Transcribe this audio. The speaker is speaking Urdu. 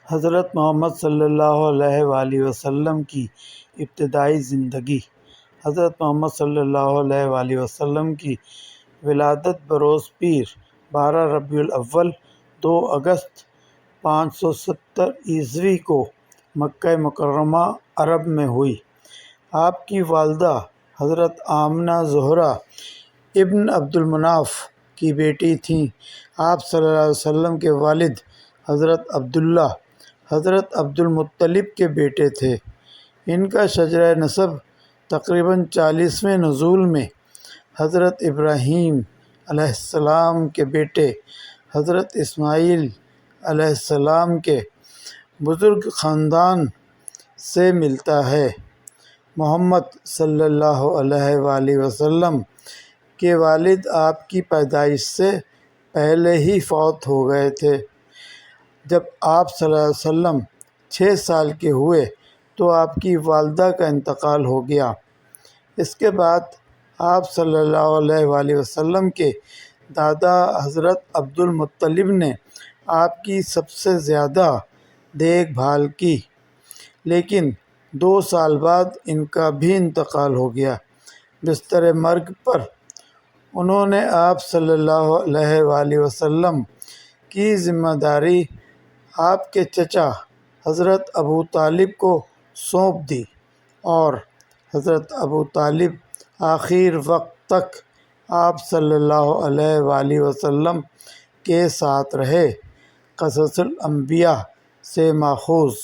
حضرت محمد صلی اللہ علیہ وآلہ وسلم کی ابتدائی زندگی۔ حضرت محمد صلی اللہ علیہ وآلہ وسلم کی ولادت بروز پیر 12 ربیع الاول 2 اگست 570 کو مکہ مکرمہ عرب میں ہوئی۔ آپ کی والدہ حضرت آمنہ زہرا ابن عبد المناف کی بیٹی تھیں۔ آپ صلی اللہ علیہ وسلم کے والد حضرت عبداللہ حضرت عبد المطلب کے بیٹے تھے۔ ان کا شجرہ نسب تقریباً 40ویں نزول میں حضرت ابراہیم علیہ السلام کے بیٹے حضرت اسماعیل علیہ السلام کے بزرگ خاندان سے ملتا ہے۔ محمد صلی اللہ علیہ وآلہ وسلم کے والد آپ کی پیدائش سے پہلے ہی فوت ہو گئے تھے۔ جب آپ صلی اللہ علیہ وسلم 6 سال کے ہوئے تو آپ کی والدہ کا انتقال ہو گیا۔ اس کے بعد آپ صلی اللہ علیہ وآلہ وسلم کے دادا حضرت عبد المطلب نے آپ کی سب سے زیادہ دیکھ بھال کی، لیکن 2 سال بعد ان کا بھی انتقال ہو گیا۔ بستر مرگ پر انہوں نے آپ صلی اللہ علیہ وآلہ وسلم کی ذمہ داری آپ کے چچا حضرت ابو طالب کو سونپ دی اور حضرت ابو طالب آخر وقت تک آپ صلی اللہ علیہ وآلہ وسلم کے ساتھ رہے۔ قصص الانبیاء سے ماخوذ۔